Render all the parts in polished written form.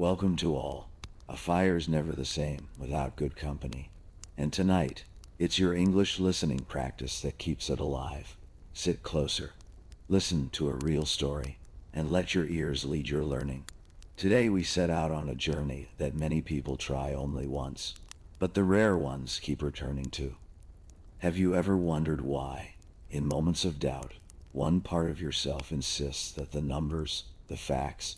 Welcome to all. A fire's never the same without good company. And tonight, it's your English listening practice that keeps it alive. Sit closer, listen to a real story, and let your ears lead your learning. Today we set out on a journey that many people try only once, but the rare ones keep returning to. Have you ever wondered why, in moments of doubt, one part of yourself insists that the numbers, the facts,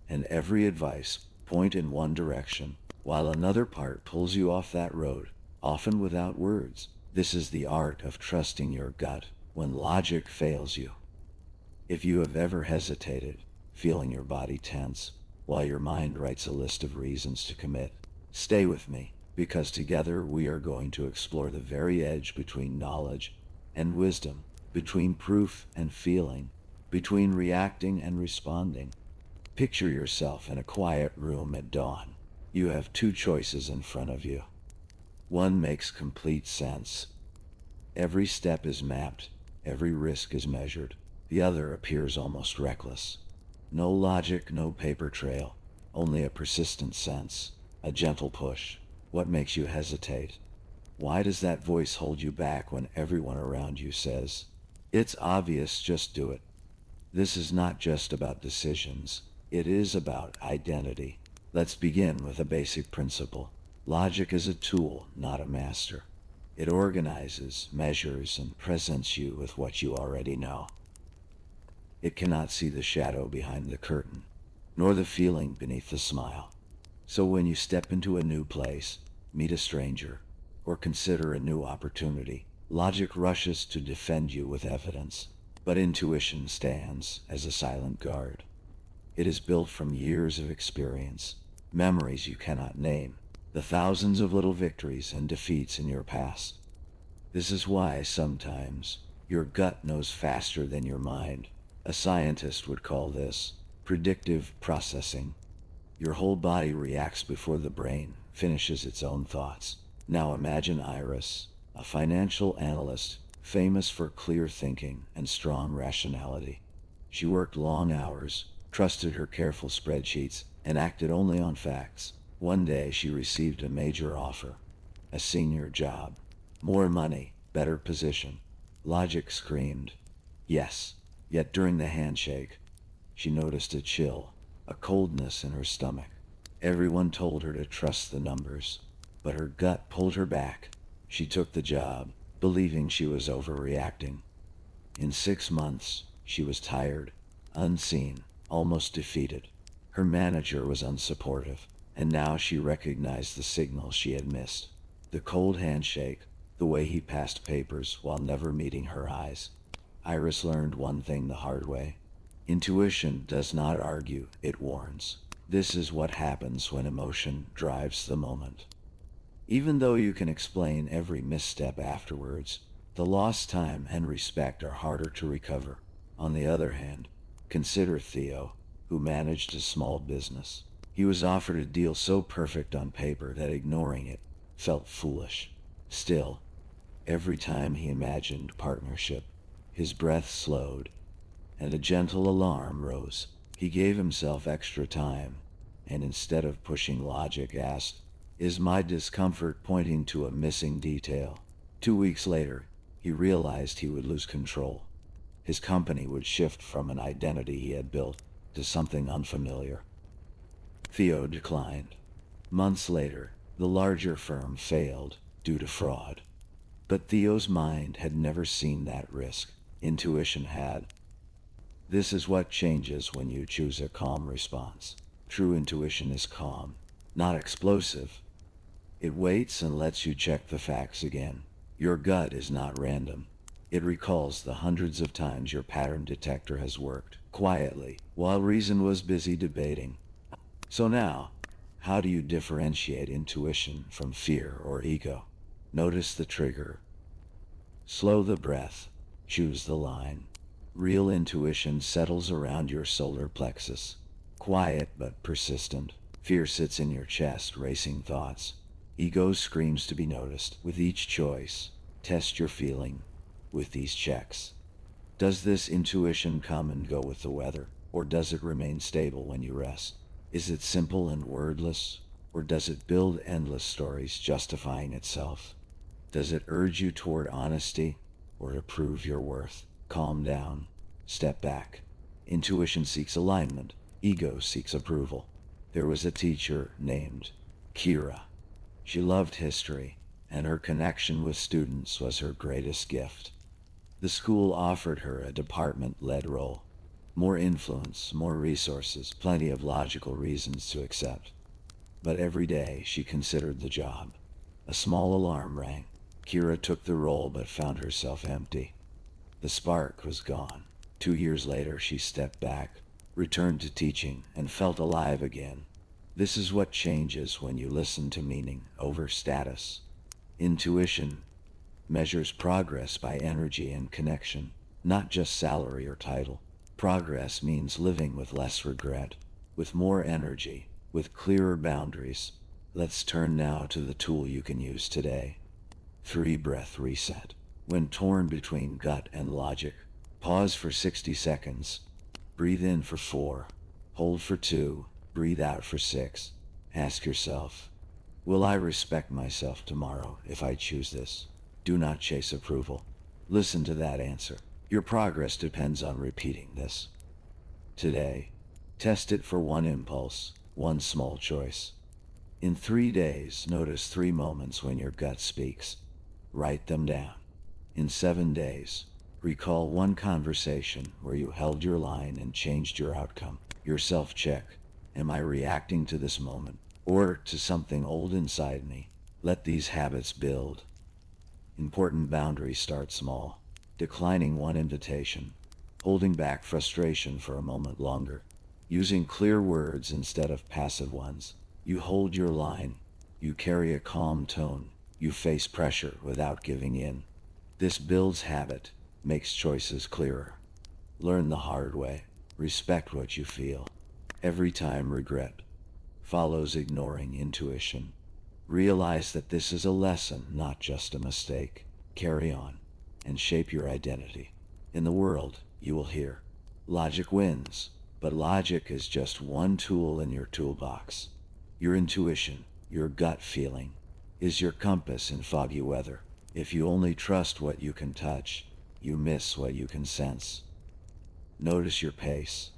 and every advice point in one direction, while another part pulls you off that road, often without words? This is the art of trusting your gut when logic fails you. If you have ever hesitated, feeling your body tense, while your mind writes a list of reasons to commit, stay with me, because together we are going to explore the very edge between knowledge and wisdom, between proof and feeling, between reacting and responding. Picture yourself in a quiet room at dawn. You have two choices in front of you. One makes complete sense. Every step is mapped, every risk is measured. The other appears almost reckless. No logic, no paper trail, only a persistent sense, a gentle push. What makes you hesitate? Why does that voice hold you back when everyone around you says, "It's obvious, just do it"? This is not just about decisions. It is about identity. Let's begin with a basic principle. Logic is a tool, not a master. It organizes, measures, and presents you with what you already know. It cannot see the shadow behind the curtain, nor the feeling beneath the smile. So when you step into a new place, meet a stranger, or consider a new opportunity, logic rushes to defend you with evidence, but intuition stands as a silent guard. It is built from years of experience, memories you cannot name, the thousands of little victories and defeats in your past. This is why sometimes your gut knows faster than your mind. A scientist would call this predictive processing. Your whole body reacts before the brain finishes its own thoughts. Now imagine Iris, a financial analyst famous for clear thinking and strong rationality. She worked long hours, trusted her careful spreadsheets, and acted only on facts. One day she received a major offer, a senior job, more money, better position. Logic screamed, yes. Yet during the handshake, she noticed a chill, a coldness in her stomach. Everyone told her to trust the numbers, but her gut pulled her back. She took the job, believing she was overreacting. In 6 months, she was tired, unseen, almost defeated. Her manager was unsupportive, and now she recognized the signals she had missed. The cold handshake, the way he passed papers while never meeting her eyes. Iris learned one thing the hard way. Intuition does not argue, it warns. This is what happens when emotion drives the moment. Even though you can explain every misstep afterwards, the lost time and respect are harder to recover. On the other hand, consider Theo, who managed a small business. He was offered a deal so perfect on paper that ignoring it felt foolish. Still, every time he imagined partnership, his breath slowed, and a gentle alarm rose. He gave himself extra time, and instead of pushing logic, asked, "Is my discomfort pointing to a missing detail?" 2 weeks later, he realized he would lose control. His company would shift from an identity he had built to something unfamiliar. Theo declined. Months later, the larger firm failed due to fraud. But Theo's mind had never seen that risk. Intuition had. This is what changes when you choose a calm response. True intuition is calm, not explosive. It waits and lets you check the facts again. Your gut is not random. It recalls the hundreds of times your pattern detector has worked quietly while reason was busy debating. So now, how do you differentiate intuition from fear or ego? Notice the trigger. Slow the breath. Choose the line. Real intuition settles around your solar plexus. Quiet but persistent. Fear sits in your chest, racing thoughts. Ego screams to be noticed. With each choice, test your feeling with these checks. Does this intuition come and go with the weather, or does it remain stable when you rest? Is it simple and wordless, or does it build endless stories justifying itself? Does it urge you toward honesty, or to prove your worth? Calm down. Step back. Intuition seeks alignment. Ego seeks approval. There was a teacher named Kira. She loved history, and her connection with students was her greatest gift. The school offered her a department-led role. More influence, more resources, plenty of logical reasons to accept. But every day she considered the job. A small alarm rang. Kira took the role but found herself empty. The spark was gone. 2 years later, she stepped back, returned to teaching, and felt alive again. This is what changes when you listen to meaning over status. Intuition measures progress by energy and connection, not just salary or title. Progress means living with less regret, with more energy, with clearer boundaries. Let's turn now to the tool you can use today. 3-breath reset. When torn between gut and logic, pause for 60 seconds. Breathe in for 4. Hold for 2. Breathe out for 6. Ask yourself, will I respect myself tomorrow if I choose this? Do not chase approval. Listen to that answer. Your progress depends on repeating this. Today, test it for one impulse, one small choice. In 3 days, notice 3 moments when your gut speaks. Write them down. In 7 days, recall one conversation where you held your line and changed your outcome. Your self-check. Am I reacting to this moment or to something old inside me? Let these habits build. Important boundaries start small. Declining one invitation. Holding back frustration for a moment longer. Using clear words instead of passive ones. You hold your line. You carry a calm tone. You face pressure without giving in. This builds habit, makes choices clearer. Learn the hard way. Respect what you feel. Every time regret follows ignoring intuition. Realize that this is a lesson, not just a mistake. Carry on and shape your identity. In the world, you will hear, logic wins, but logic is just one tool in your toolbox. Your intuition, your gut feeling, is your compass in foggy weather. If you only trust what you can touch, you miss what you can sense. Notice your pace.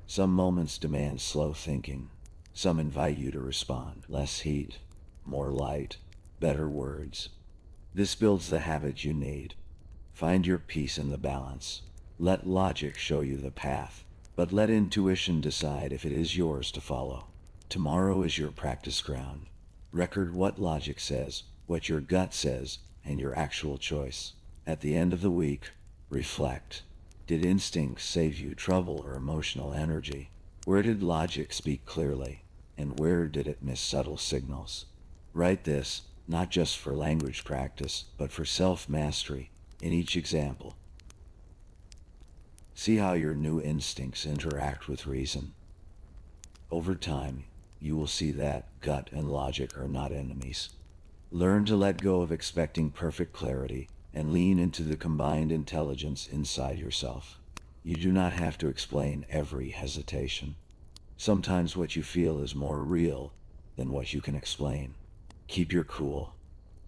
Some moments demand slow thinking. Some invite you to respond. Less heat, more light, better words. This builds the habit you need. Find your peace in the balance. Let logic show you the path, but let intuition decide if it is yours to follow. Tomorrow is your practice ground. Record what logic says, what your gut says, and your actual choice. At the end of the week, reflect. Did instincts save you trouble or emotional energy? Where did logic speak clearly? And where did it miss subtle signals? Write this, not just for language practice, but for self-mastery, in each example. See how your new instincts interact with reason. Over time, you will see that gut and logic are not enemies. Learn to let go of expecting perfect clarity and lean into the combined intelligence inside yourself. You do not have to explain every hesitation. Sometimes what you feel is more real than what you can explain. Keep your cool.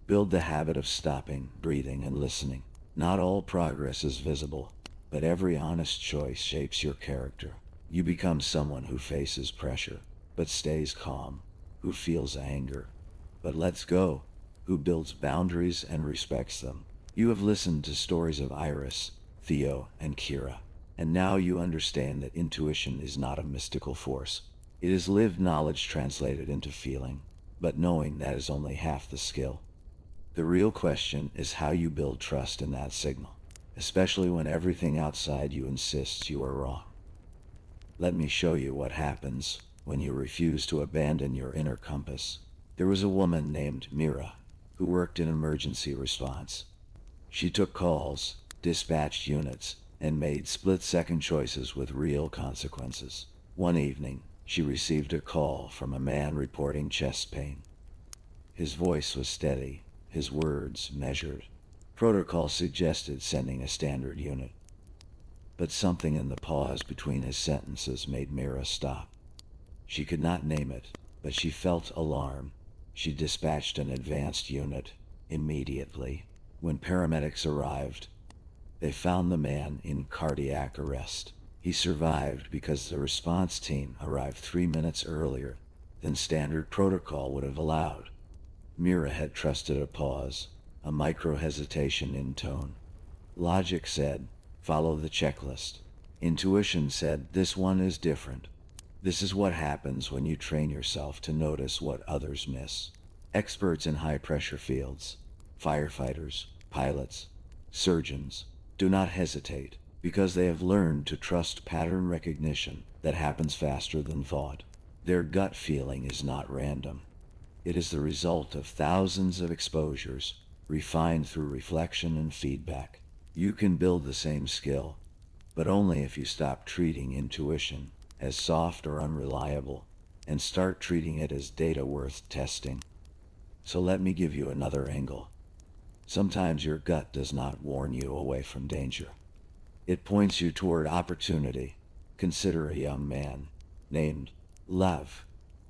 Build the habit of stopping, breathing, and listening. Not all progress is visible, but every honest choice shapes your character. You become someone who faces pressure, but stays calm, who feels anger, but lets go, who builds boundaries and respects them. You have listened to stories of Iris, Theo, and Kira, and now you understand that intuition is not a mystical force. It is lived knowledge translated into feeling, but knowing that is only half the skill. The real question is how you build trust in that signal, especially when everything outside you insists you are wrong. Let me show you what happens when you refuse to abandon your inner compass. There was a woman named Mira who worked in emergency response. She took calls, dispatched units, and made split-second choices with real consequences. One evening, she received a call from a man reporting chest pain. His voice was steady, his words measured. Protocol suggested sending a standard unit. But something in the pause between his sentences made Mira stop. She could not name it, but she felt alarm. She dispatched an advanced unit immediately. When paramedics arrived, they found the man in cardiac arrest. He survived because the response team arrived 3 minutes earlier than standard protocol would have allowed. Mira had trusted a pause, a micro-hesitation in tone. Logic said, follow the checklist. Intuition said, this one is different. This is what happens when you train yourself to notice what others miss. Experts in high-pressure fields, firefighters, pilots, surgeons, do not hesitate because they have learned to trust pattern recognition that happens faster than thought. Their gut feeling is not random. It is the result of thousands of exposures, refined through reflection and feedback. You can build the same skill, but only if you stop treating intuition as soft or unreliable and start treating it as data worth testing. So let me give you another angle. Sometimes your gut does not warn you away from danger. It points you toward opportunity. Consider a young man named Lev.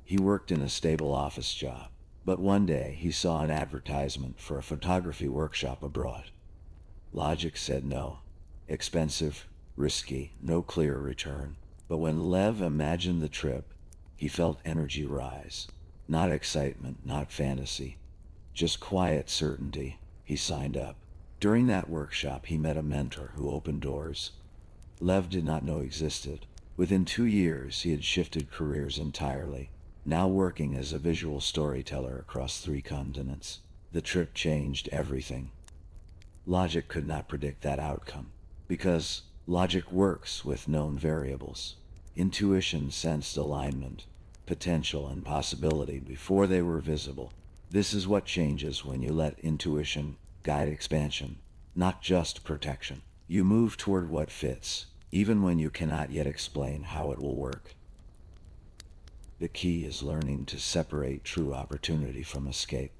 He worked in a stable office job, but one day he saw an advertisement for a photography workshop abroad. Logic said no. Expensive, risky, no clear return. But when Lev imagined the trip, he felt energy rise. Not excitement, not fantasy, just quiet certainty. He signed up. During that workshop, he met a mentor who opened doors Lev did not know existed. Within 2 years, he had shifted careers entirely, now working as a visual storyteller across 3 continents. The trip changed everything. Logic could not predict that outcome, because logic works with known variables. Intuition sensed alignment, potential, and possibility before they were visible. This is what changes when you let intuition guide expansion, not just protection. You move toward what fits, even when you cannot yet explain how it will work. The key is learning to separate true opportunity from escape.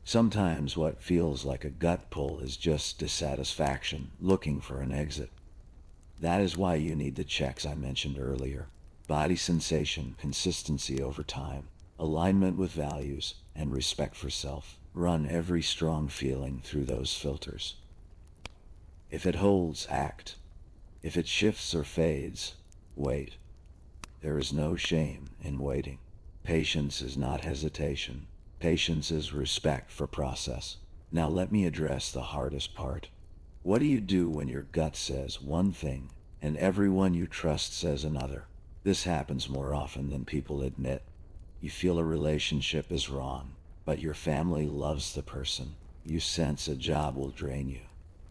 Sometimes what feels like a gut pull is just dissatisfaction, looking for an exit. That is why you need the checks I mentioned earlier. Body sensation, consistency over time, alignment with values, and respect for self. Run every strong feeling through those filters. If it holds, act. If it shifts or fades, wait. There is no shame in waiting. Patience is not hesitation. Patience is respect for process. Now let me address the hardest part. What do you do when your gut says one thing and everyone you trust says another? This happens more often than people admit. You feel a relationship is wrong, but your family loves the person. You sense a job will drain you,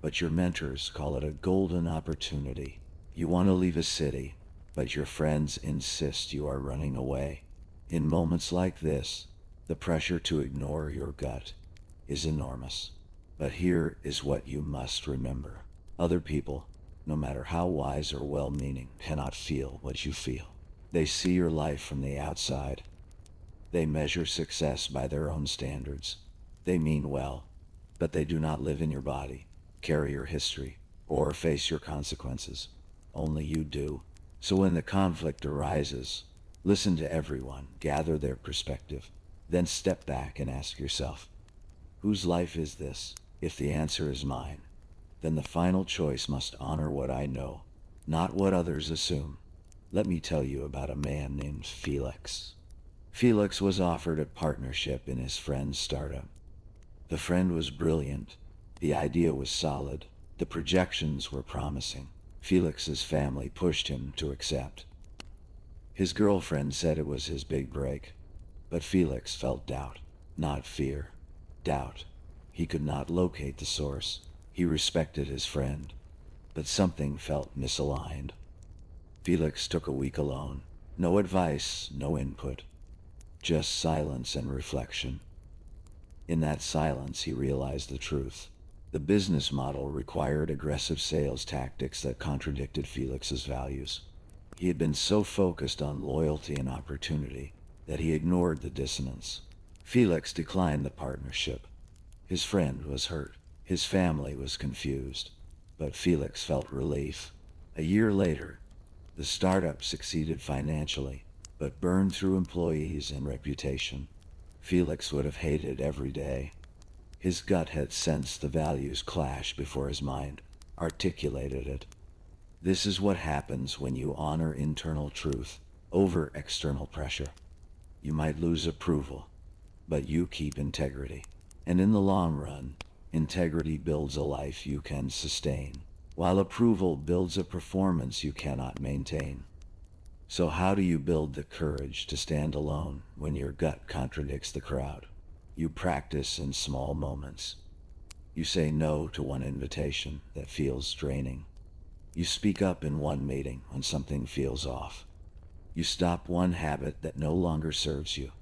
but your mentors call it a golden opportunity. You want to leave a city, but your friends insist you are running away. In moments like this, the pressure to ignore your gut is enormous. But here is what you must remember. Other people, no matter how wise or well-meaning, cannot feel what you feel. They see your life from the outside. They measure success by their own standards. They mean well, but they do not live in your body, carry your history, or face your consequences. Only you do. So when the conflict arises, listen to everyone, gather their perspective, then step back and ask yourself, whose life is this? If the answer is mine, then the final choice must honor what I know, not what others assume. Let me tell you about a man named Felix. Felix was offered a partnership in his friend's startup. The friend was brilliant. The idea was solid. The projections were promising. Felix's family pushed him to accept. His girlfriend said it was his big break, but Felix felt doubt, not fear. Doubt. He could not locate the source. He respected his friend, but something felt misaligned. Felix took a week alone. No advice, no input, just silence and reflection. In that silence, he realized the truth. The business model required aggressive sales tactics that contradicted Felix's values. He had been so focused on loyalty and opportunity that he ignored the dissonance. Felix declined the partnership. His friend was hurt. His family was confused. But Felix felt relief. A year later, the startup succeeded financially, but burned through employees and reputation. Felix would have hated every day. His gut had sensed the values clash before his mind articulated it. This is what happens when you honor internal truth over external pressure. You might lose approval, but you keep integrity. And in the long run, integrity builds a life you can sustain, while approval builds a performance you cannot maintain. So how do you build the courage to stand alone when your gut contradicts the crowd? You practice in small moments. You say no to one invitation that feels draining. You speak up in one meeting when something feels off. You stop one habit that no longer serves you.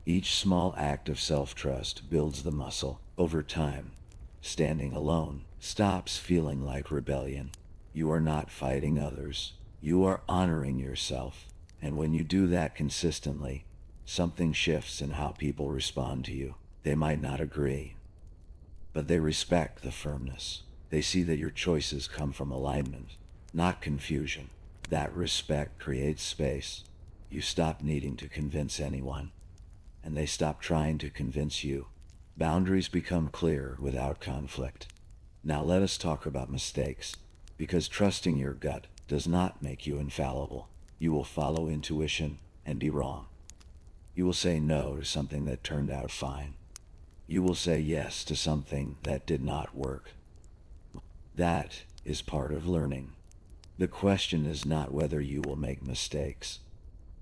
Each small act of self-trust builds the muscle. Over time, standing alone stops feeling like rebellion. You are not fighting others. You are honoring yourself. And when you do that consistently, something shifts in how people respond to you. They might not agree, but they respect the firmness. They see that your choices come from alignment, not confusion. That respect creates space. You stop needing to convince anyone, and they stop trying to convince you. Boundaries become clear without conflict. Now let us talk about mistakes, because trusting your gut does not make you infallible. You will follow intuition and be wrong. You will say no to something that turned out fine. You will say yes to something that did not work. That is part of learning. The question is not whether you will make mistakes.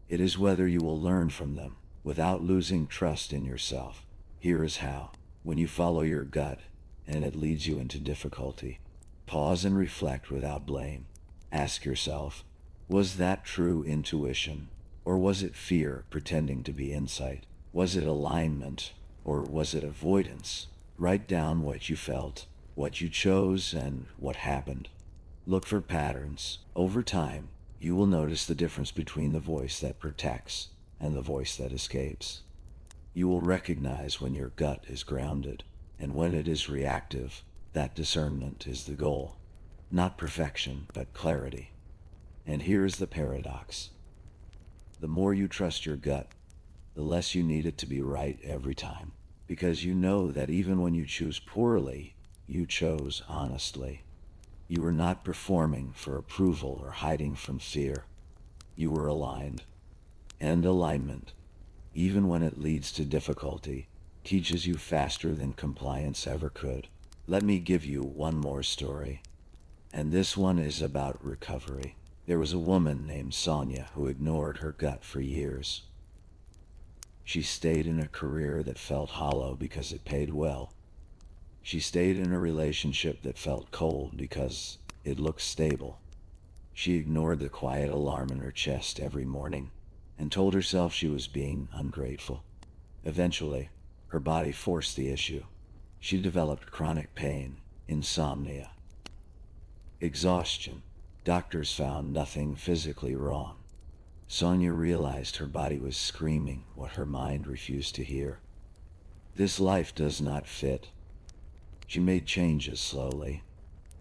It is whether you will learn from them without losing trust in yourself. Here is how. When you follow your gut and it leads you into difficulty, pause and reflect without blame. Ask yourself, was that true intuition, or was it fear pretending to be insight? Was it alignment, or was it avoidance? Write down what you felt, what you chose, and what happened. Look for patterns. Over time, you will notice the difference between the voice that protects and the voice that escapes. You will recognize when your gut is grounded and when it is reactive. That discernment is the goal. Not perfection, but clarity. And here's the paradox. The more you trust your gut, the less you need it to be right every time. Because you know that even when you choose poorly, you chose honestly. You were not performing for approval or hiding from fear. You were aligned. And alignment, even when it leads to difficulty, teaches you faster than compliance ever could. Let me give you one more story. And this one is about recovery. There was a woman named Sonia who ignored her gut for years. She stayed in a career that felt hollow because it paid well. She stayed in a relationship that felt cold because it looked stable. She ignored the quiet alarm in her chest every morning and told herself she was being ungrateful. Eventually, her body forced the issue. She developed chronic pain, insomnia, exhaustion. Doctors found nothing physically wrong. Sonia realized her body was screaming what her mind refused to hear. This life does not fit. She made changes slowly.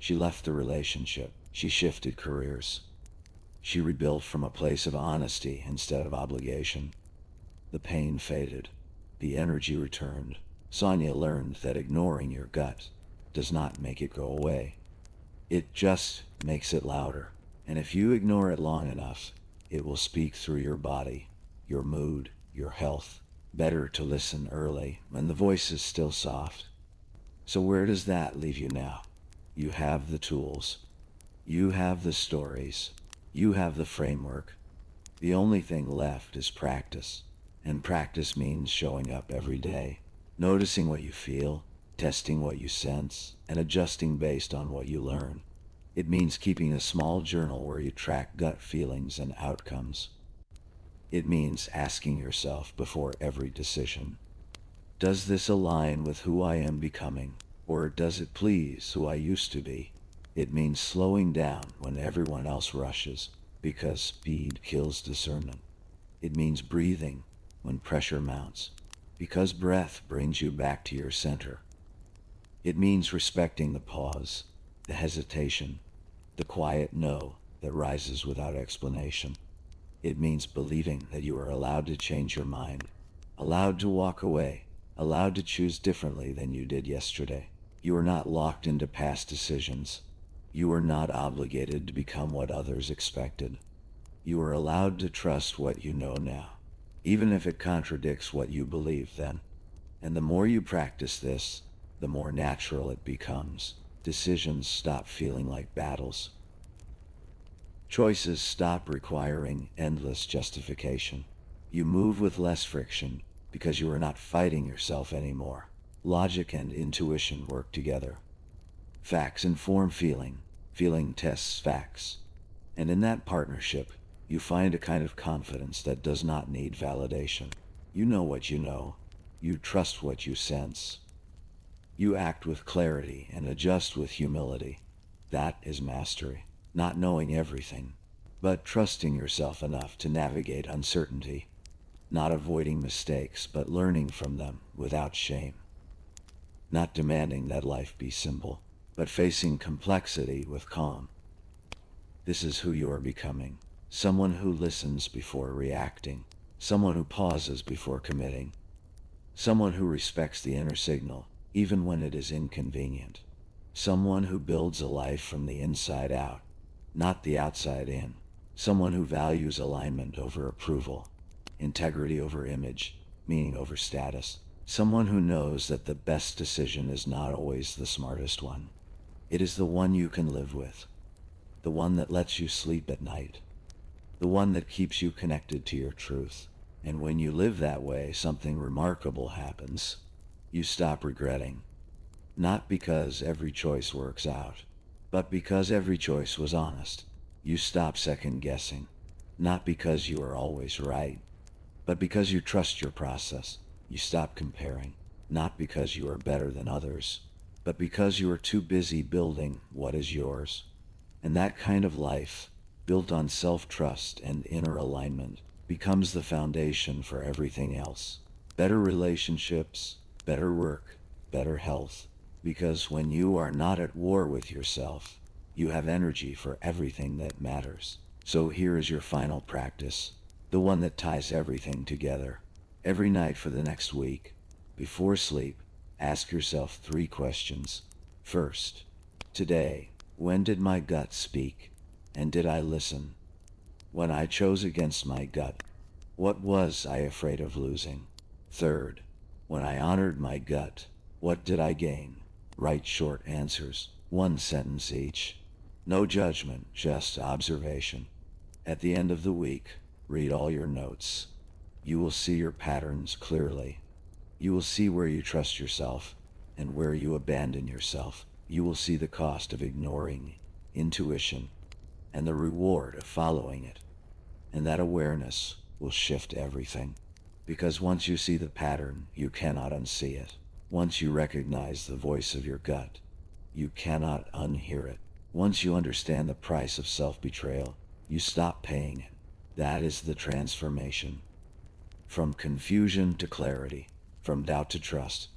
She left the relationship. She shifted careers. She rebuilt from a place of honesty instead of obligation. The pain faded. The energy returned. Sonia learned that ignoring your gut does not make it go away. It just makes it louder. And if you ignore it long enough, it will speak through your body, your mood, your health. Better to listen early when the voice is still soft. So where does that leave you now? You have the tools. You have the stories. You have the framework. The only thing left is practice. And practice means showing up every day, noticing what you feel, testing what you sense, and adjusting based on what you learn. It means keeping a small journal where you track gut feelings and outcomes. It means asking yourself before every decision, does this align with who I am becoming, or does it please who I used to be? It means slowing down when everyone else rushes, because speed kills discernment. It means breathing when pressure mounts, because breath brings you back to your center. It means respecting the pause, the hesitation, the quiet no that rises without explanation. It means believing that you are allowed to change your mind, allowed to walk away, allowed to choose differently than you did yesterday. You are not locked into past decisions. You are not obligated to become what others expected. You are allowed to trust what you know now, even if it contradicts what you believed then. And the more you practice this, the more natural it becomes. Decisions stop feeling like battles. Choices stop requiring endless justification. You move with less friction because you are not fighting yourself anymore. Logic and intuition work together. Facts inform feeling. Feeling tests facts. And in that partnership, you find a kind of confidence that does not need validation. You know what you know. You trust what you sense. You act with clarity and adjust with humility. That is mastery. Not knowing everything, but trusting yourself enough to navigate uncertainty. Not avoiding mistakes, but learning from them without shame. Not demanding that life be simple, but facing complexity with calm. This is who you are becoming. Someone who listens before reacting. Someone who pauses before committing. Someone who respects the inner signal, even when it is inconvenient. Someone who builds a life from the inside out, not the outside in. Someone who values alignment over approval, integrity over image, meaning over status. Someone who knows that the best decision is not always the smartest one. It is the one you can live with. The one that lets you sleep at night. The one that keeps you connected to your truth. And when you live that way, something remarkable happens. You stop regretting. Not because every choice works out, but because every choice was honest. You stop second guessing. Not because you are always right, but because you trust your process. You stop comparing. Not because you are better than others, but because you are too busy building what is yours. And that kind of life, built on self-trust and inner alignment, becomes the foundation for everything else. Better relationships, better work, better health. Because when you are not at war with yourself, you have energy for everything that matters. So here is your final practice, the one that ties everything together. Every night for the next week, before sleep, ask yourself 3 questions. First, today, when did my gut speak? And did I listen? When I chose against my gut, what was I afraid of losing? Third, when I honored my gut, what did I gain? Write short answers, 1 sentence each. No judgment, just observation. At the end of the week, read all your notes. You will see your patterns clearly. You will see where you trust yourself and where you abandon yourself. You will see the cost of ignoring intuition and the reward of following it. And that awareness will shift everything. Because once you see the pattern, you cannot unsee it. Once you recognize the voice of your gut, you cannot unhear it. Once you understand the price of self-betrayal, you stop paying it. That is the transformation. From confusion to clarity, from doubt to trust,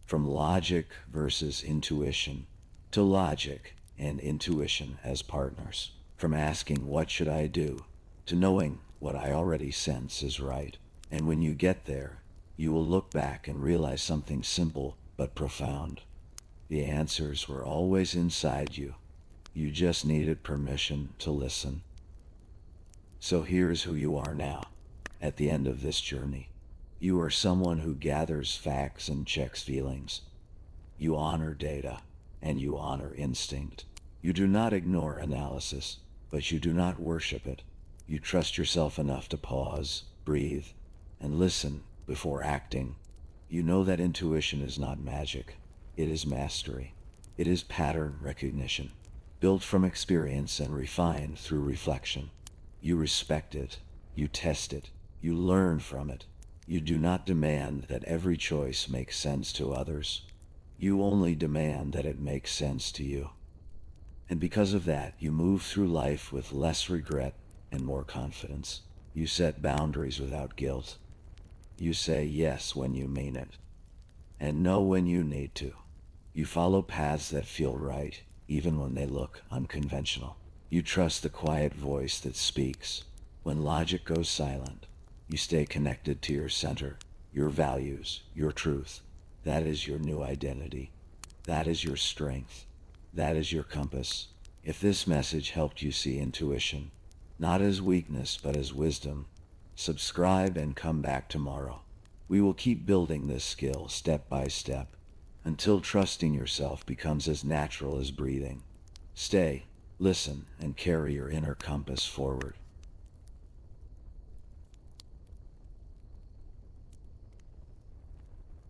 from logic versus intuition to logic and intuition as partners, from asking what should I do to knowing what I already sense is right. And when you get there, you will look back and realize something simple but profound. The answers were always inside you. You just needed permission to listen. So here's who you are now, at the end of this journey. You are someone who gathers facts and checks feelings. You honor data, and you honor instinct. You do not ignore analysis, but you do not worship it. You trust yourself enough to pause, breathe, and listen before acting. You know that intuition is not magic. It is mastery. It is pattern recognition, built from experience and refined through reflection. You respect it. You test it. You learn from it. You do not demand that every choice makes sense to others. You only demand that it makes sense to you. And because of that, you move through life with less regret and more confidence. You set boundaries without guilt. You say yes when you mean it, and no when you need to. You follow paths that feel right, even when they look unconventional. You trust the quiet voice that speaks When logic goes silent, you stay connected to your center, your values, your truth. That is your new identity. That is your strength. That is your compass. If this message helped you see intuition, not as weakness but as wisdom, subscribe and come back tomorrow. We will keep building this skill step by step until trusting yourself becomes as natural as breathing. Stay, listen, and carry your inner compass forward.